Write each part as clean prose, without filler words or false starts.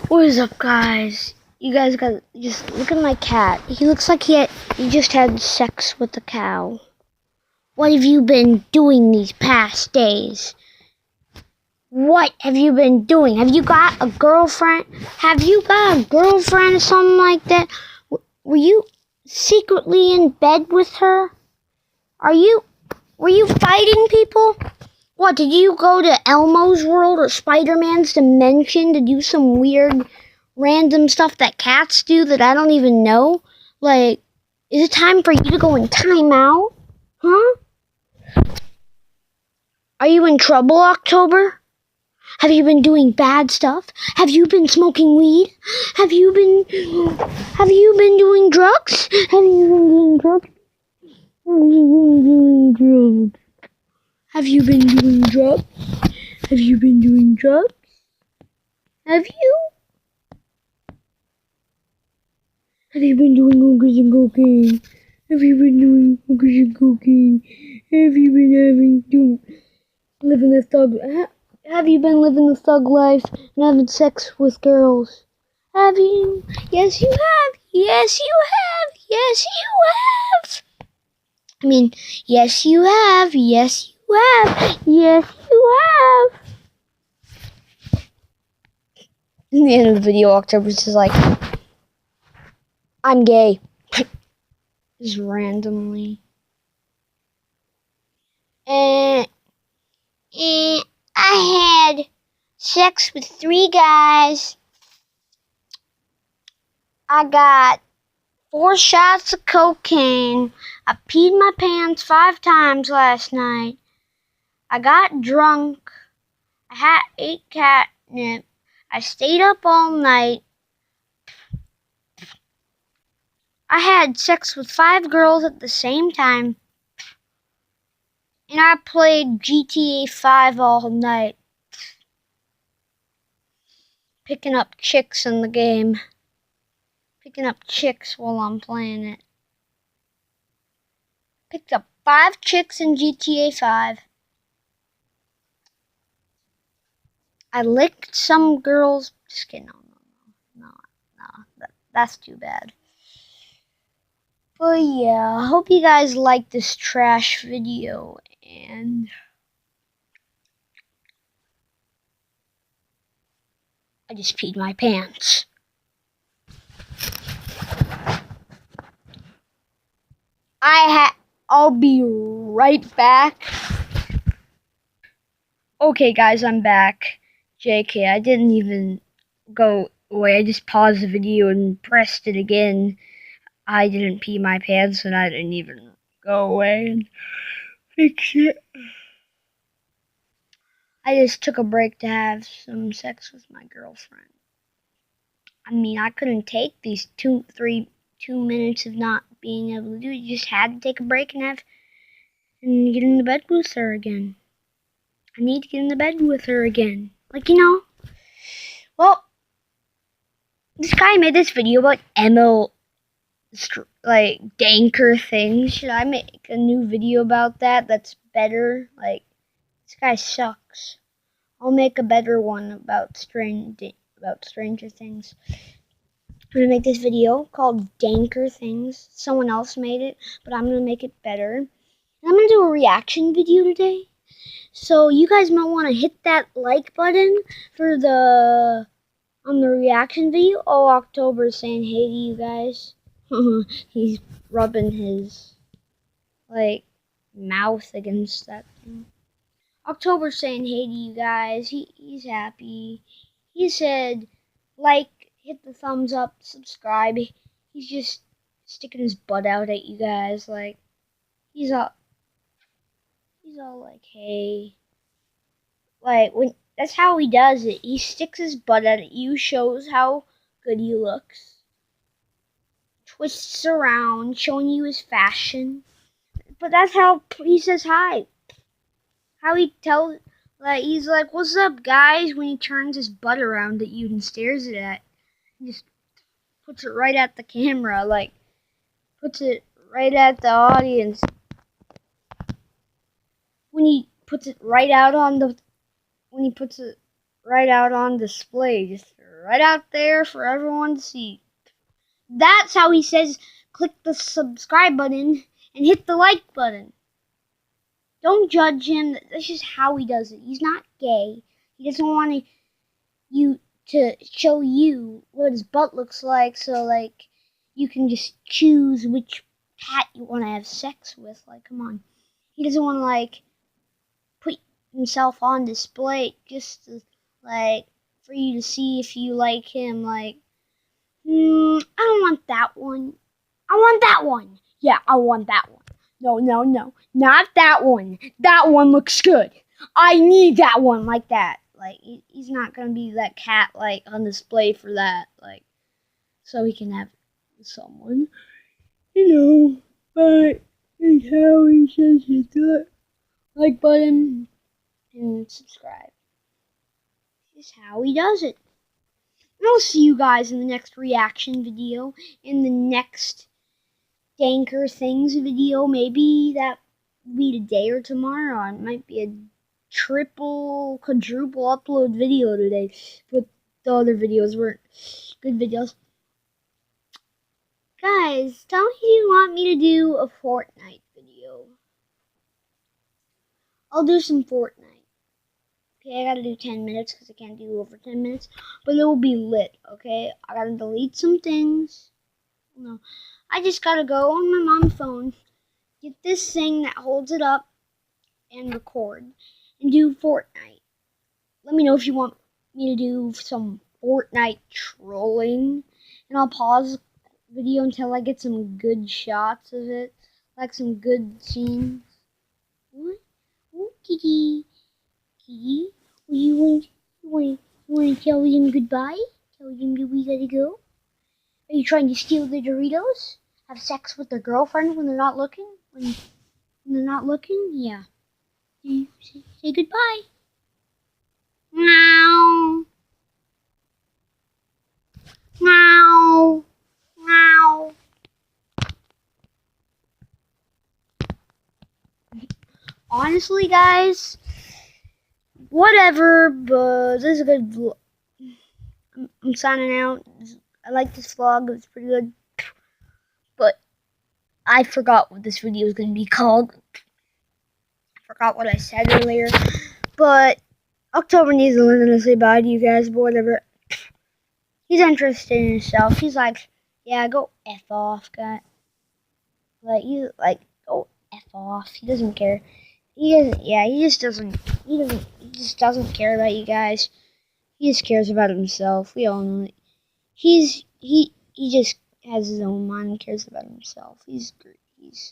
What is up, guys? You guys got just look at my cat. He looks like he just had sex with a cow. What have you been doing these past days? What have you been doing? Have you got a girlfriend? Have you got a girlfriend or something like that? Were you secretly in bed with her? Were you fighting people? What, did you go to Elmo's world or Spider-Man's dimension to do some weird random stuff that cats do that I don't even know? Like, is it time for you to go in timeout? Huh? Are you in trouble, October? Have you been doing bad stuff? Have you been smoking weed? Have you been doing drugs? Have you been doing drugs? Have you been doing drugs? Have you been doing drugs? Have you? Have you been doing hookers and cocaine? Have you been doing hookers and cocaine? Have you been living a thug? Have you been living the thug life and having sex with girls? Have you? Yes, you have. Yes, you have. Yes, you have. I mean, yes, you have. Yes, you have. Yes, you have. In the end of the video, October's just like, I'm gay. Just randomly. And I had sex with 3 guys. I got 4 shots of cocaine. I peed my pants 5 times last night. I got drunk. I ate catnip. I stayed up all night. I had sex with 5 girls at the same time. And I played GTA 5 all night. Picking up chicks in the game. Picking up chicks while I'm playing it. Picked up 5 chicks in GTA 5. I licked some girls. Just kidding. No. That's too bad. But yeah, I hope you guys like this trash video. And I just peed my pants. I'll be right back. Okay, guys, I'm back. JK, I didn't even go away. I just paused the video and pressed it again. I didn't pee my pants and I didn't even go away and fix it. I just took a break to have some sex with my girlfriend. I mean, I couldn't take these 2 minutes of not being able to do it. You just had to take a break and get in the bed with her again. I need to get in the bed with her again. Like, well, this guy made this video about ML, like, danker things. Should I make a new video about that that's better? Like, this guy sucks. I'll make a better one about Stranger Things. I'm gonna make this video called Danker Things. Someone else made it, but I'm gonna make it better. And I'm gonna do a reaction video today. So you guys might want to hit that like button on the reaction video. Oh, October's saying hey to you guys. He's rubbing his mouth against that thing. October's saying hey to you guys. He's happy. He said hit the thumbs up, subscribe. He's just sticking his butt out at you guys. Like, he's all like, hey. Like, that's how he does it. He sticks his butt at you, shows how good he looks. Twists around, showing you his fashion. But that's how he says hi. How he tells, he's like, what's up, guys, when he turns his butt around at you and stares at. He just puts it right at the camera, puts it right at the audience. When he puts it right right out on display, just right out there for everyone to see. That's how he says click the subscribe button and hit the like button. Don't judge him. That's just how he does it. He's not gay. He doesn't want you to show you what his butt looks like, so like you can just choose which cat you want to have sex with. Like, come on. He doesn't want to like put himself on display just to like for you to see if you like him. Like, I don't want that one. I want that one. Yeah, I want that one. No, no, no. Not that one. That one looks good. I need that one like that. Like, he's not going to be that cat, like, on display for that. Like, so he can have someone. But it's how he says hit the like button and subscribe. This is how he does it. And I'll see you guys in the next reaction video, in the next Danker Things video. Maybe that will be today or tomorrow. It might be a triple, quadruple upload video today, but the other videos weren't good videos. Guys, tell me if you want me to do a Fortnite video. I'll do some Fortnite. Okay, I gotta do 10 minutes because I can't do over 10 minutes, but it will be lit, okay? I gotta delete some things. No, I just gotta go on my mom's phone, get this thing that holds it up, and record, and do Fortnite. Let me know if you want me to do some Fortnite trolling, and I'll pause the video until I get some good shots of it, like some good scenes. What? Oh, kitty. Kitty? You want to tell them goodbye? Tell them that we gotta go? Are you trying to steal the Doritos? Have sex with their girlfriend when they're not looking? When they're not looking? Yeah. Say goodbye. Meow. Meow. Meow. Honestly, guys, whatever, but this is a good vlog. I'm signing out. I like this vlog. It was pretty good. But I forgot what this video was going to be called. I forgot what I said earlier. But October needs to learn to say bye to you guys, but whatever. He's interested in himself. He's like, yeah, go F off, guy. Like, he's like, go F off. He doesn't care. He just doesn't care about you guys. He just cares about himself. We all know it. He just has his own mind and cares about himself. He's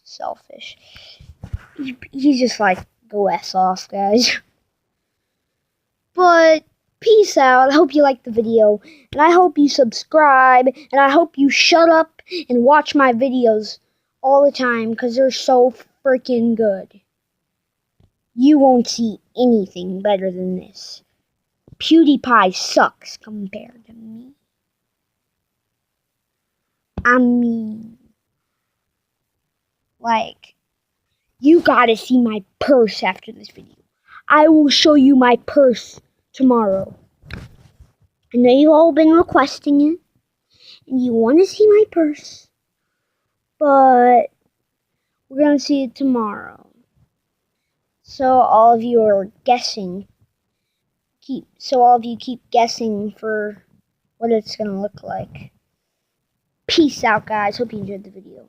selfish. He's just like, go S off, guys. But peace out. I hope you liked the video, and I hope you subscribe, and I hope you shut up and watch my videos all the time because they're so freaking good. You won't see anything better than this. PewDiePie sucks compared to me. I mean, like, you gotta see my purse after this video. I will show you my purse tomorrow. I know you've all been requesting it, and you want to see my purse, but we're gonna see it tomorrow. So all of you are guessing. All of you keep guessing for what it's gonna look like. Peace out, guys. Hope you enjoyed the video.